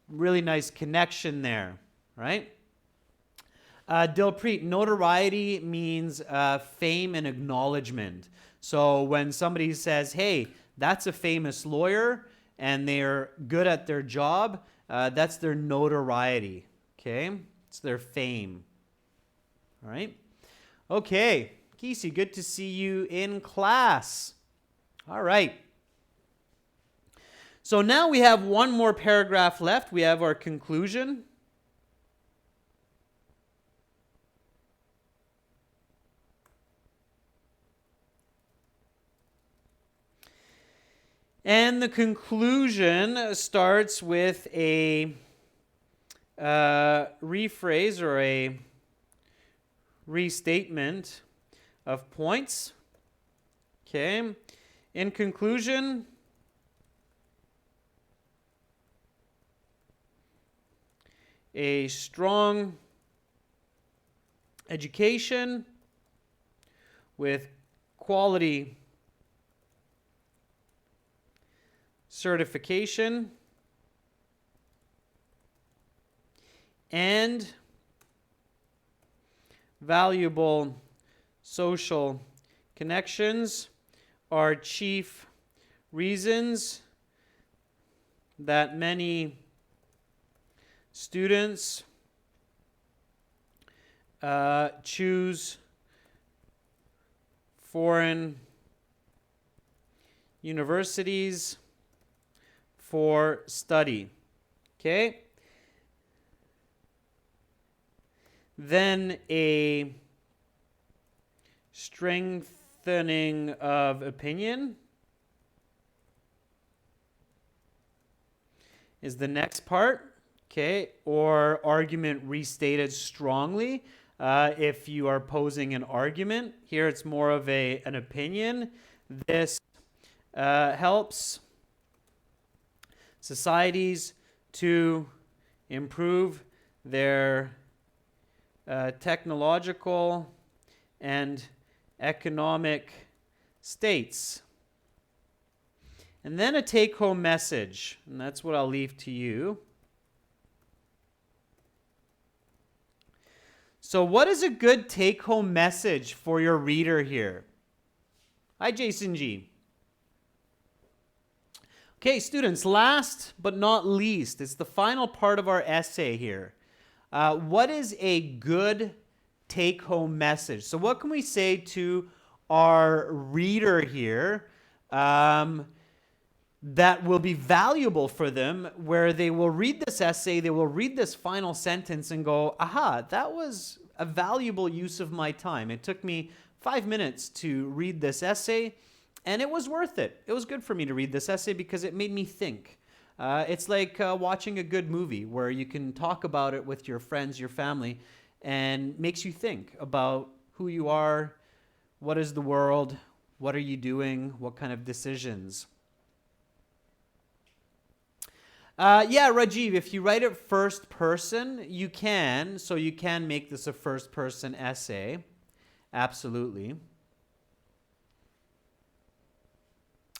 really nice connection there, right? Dilpreet, notoriety means fame and acknowledgement. So when somebody says, hey, that's a famous lawyer and they're good at their job, that's their notoriety, okay? It's their fame, all right? Okay, Kesey, good to see you in class. All right. So now we have one more paragraph left. We have our conclusion. And the conclusion starts with a rephrase or a restatement of points. Okay. In conclusion, a strong education with quality certification and valuable social connections are chief reasons that many students choose foreign universities for study. Okay? Then a strengthening of opinion is the next part. Okay? Or argument restated strongly. If you are posing an argument, here it's more of an opinion. This helps societies to improve their technological and economic states. And then a take-home message, and that's what I'll leave to you. So what is a good take-home message for your reader here? Hi, Jason G. Okay, students, last but not least, it's the final part of our essay here. What is a good take-home message? So what can we say to our reader here that will be valuable for them, where they will read this essay, they will read this final sentence and go, aha, that was a valuable use of my time. It took me 5 minutes to read this essay, and it was worth it. It was good for me to read this essay because it made me think. It's like watching a good movie where you can talk about it with your friends, your family, and makes you think about who you are, what is the world, what are you doing, what kind of decisions. Yeah, Rajiv, if you write it first person, you can. So you can make this a first person essay. Absolutely.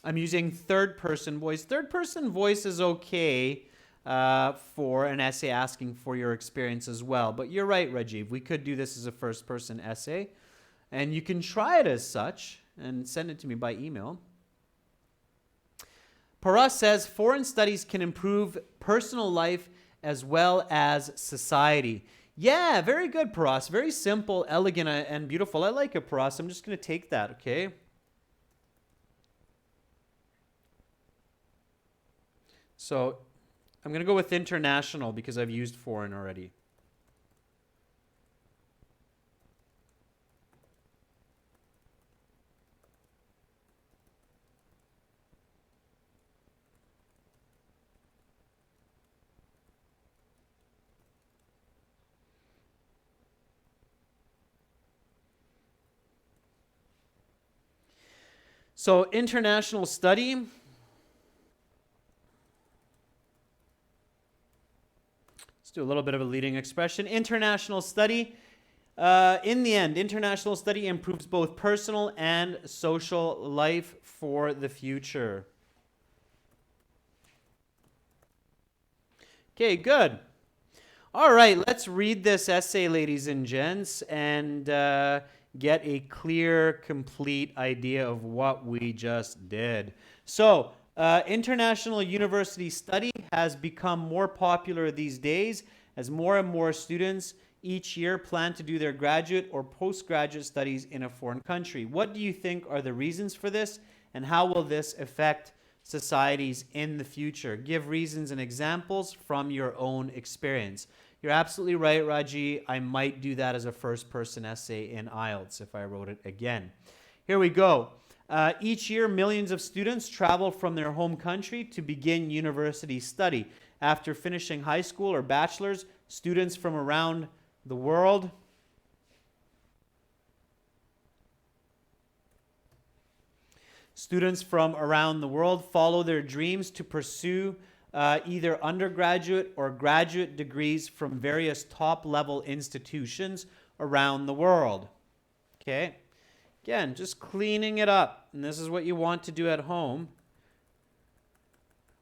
I'm using third person voice. Third person voice is okay for an essay asking for your experience as well. But you're right, Rajiv. We could do this as a first person essay. And you can try it as such and send it to me by email. Paras says, foreign studies can improve personal life as well as society. Yeah, very good, Paras. Very simple, elegant, and beautiful. I like it, Paras. I'm just going to take that, okay? So I'm going to go with international because I've used foreign already. So international study. Let's do a little bit of a leading expression. International study. In the end, international study improves both personal and social life for the future. Okay, good. All right, let's read this essay, ladies and gents, and get a clear, complete idea of what we just did. So, international university study has become more popular these days as more and more students each year plan to do their graduate or postgraduate studies in a foreign country. What do you think are the reasons for this, and how will this affect societies in the future? Give reasons and examples from your own experience. You're absolutely right, Raji. I might do that as a first-person essay in IELTS if I wrote it again. Here we go. Each year, millions of students travel from their home country to begin university study. After finishing high school or bachelor's, students from around the world follow their dreams to pursue either undergraduate or graduate degrees from various top-level institutions around the world. Okay? Again, just cleaning it up. And this is what you want to do at home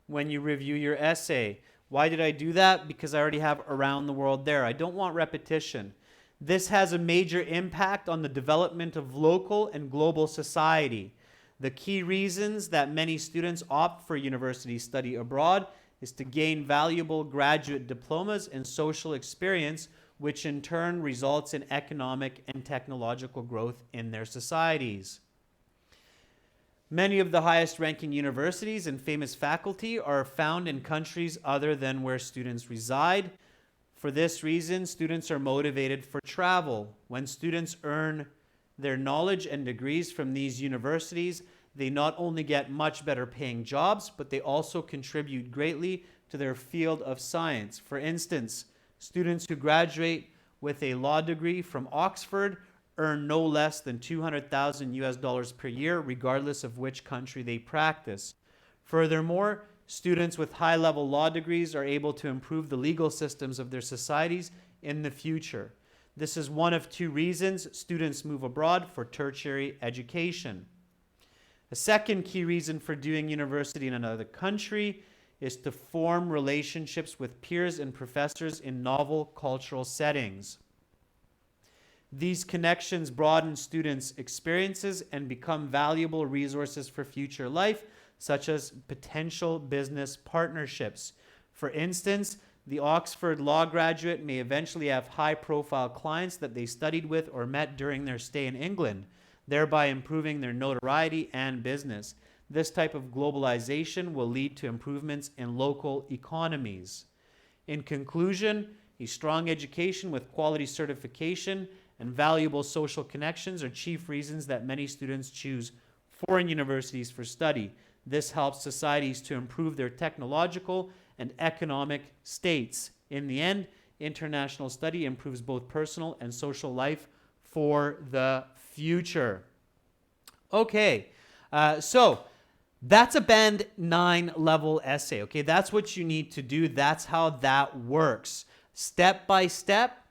when you review your essay. Why did I do that? Because I already have around the world there. I don't want repetition. This has a major impact on the development of local and global society. The key reasons that many students opt for university study abroad is to gain valuable graduate diplomas and social experience, which in turn results in economic and technological growth in their societies. Many of the highest ranking universities and famous faculty are found in countries other than where students reside. For this reason, students are motivated for travel. When students earn their knowledge and degrees from these universities, they not only get much better paying jobs, but they also contribute greatly to their field of science. For instance, students who graduate with a law degree from Oxford earn no less than $200,000 per year, regardless of which country they practice. Furthermore, students with high-level law degrees are able to improve the legal systems of their societies in the future. This is one of two reasons students move abroad for tertiary education. A second key reason for doing university in another country is to form relationships with peers and professors in novel cultural settings. These connections broaden students' experiences and become valuable resources for future life, such as potential business partnerships. For instance, the Oxford law graduate may eventually have high-profile clients that they studied with or met during their stay in England, thereby improving their notoriety and business. This type of globalization will lead to improvements in local economies. In conclusion, A strong education with quality certification and valuable social connections are chief reasons that many students choose foreign universities for study. This helps societies to improve their technological and economic states. In the end, international study improves both personal and social life for the future. Okay, so that's a Band 9 level essay. Okay, that's what you need to do. That's how that works. Step by step.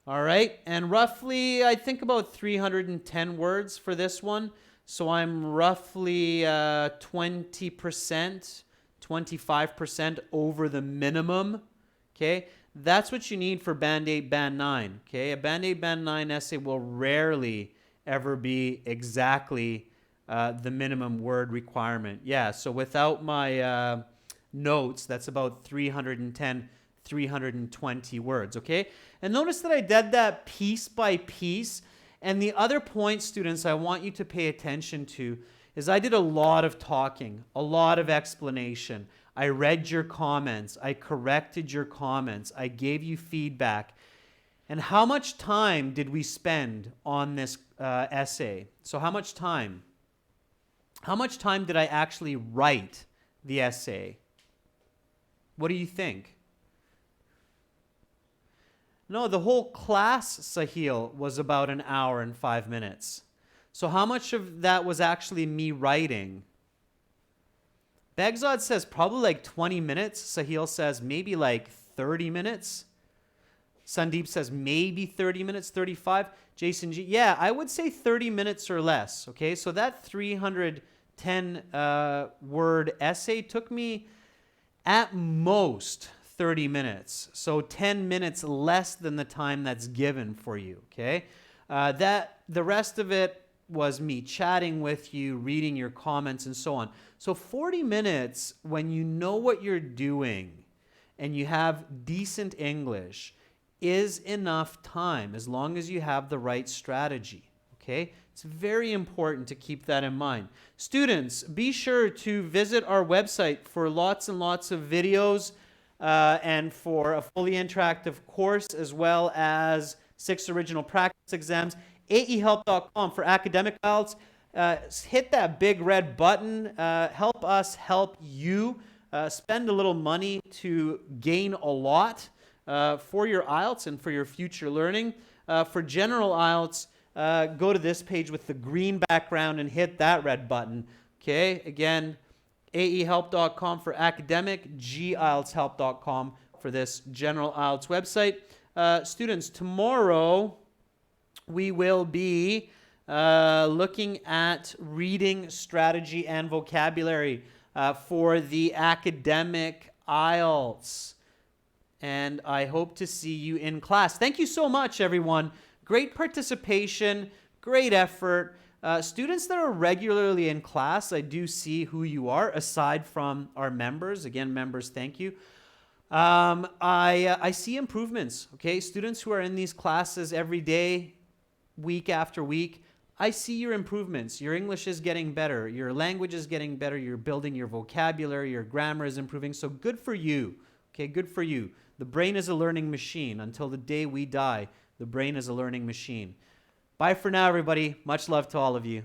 All right, and roughly, I think about 310 words for this one. So I'm roughly 20%, 25% over the minimum. Okay, that's what you need for Band 8, Band 9. Okay, a Band 8, Band 9 essay will rarely ever be exactly the minimum word requirement. Yeah, so without my notes, that's about 310, 320 words, okay? And notice that I did that piece by piece. And the other point, students, I want you to pay attention to is I did a lot of talking, a lot of explanation. I read your comments. I corrected your comments. I gave you feedback. And how much time did we spend on this essay? So how much time? How much time did I actually write the essay? What do you think? No, the whole class, Sahil, was about an hour and 5 minutes. So how much of that was actually me writing? Begzod says probably like 20 minutes. Sahil says maybe like 30 minutes. Sandeep says maybe 30 minutes, 35. Jason G, yeah, I would say 30 minutes or less. Okay, so that 310 word essay took me at most 30 minutes. So 10 minutes less than the time that's given for you, okay? The rest of it was me chatting with you, reading your comments, and so on. So 40 minutes when you know what you're doing and you have decent English is enough time as long as you have the right strategy, okay? It's very important to keep that in mind. Students, be sure to visit our website for lots and lots of videos and for a fully interactive course, as well as 6 original practice exams. aehelp.com for academic IELTS. Hit that big red button. Help us help you. Spend a little money to gain a lot for your IELTS and for your future learning. For general IELTS, go to this page with the green background and hit that red button. Okay, again, aehelp.com for academic, gieltshelp.com for this general IELTS website. Students, tomorrow we will be looking at reading strategy and vocabulary for the academic IELTS. And I hope to see you in class. Thank you so much, everyone. Great participation, great effort. Students that are regularly in class, I do see who you are, aside from our members. Again, members, thank you. I see improvements, okay? Students who are in these classes every day, week after week, I see your improvements. Your English is getting better. Your language is getting better. You're building your vocabulary. Your grammar is improving. So good for you, okay? Good for you. The brain is a learning machine. Until the day we die, the brain is a learning machine. Bye for now, everybody. Much love to all of you.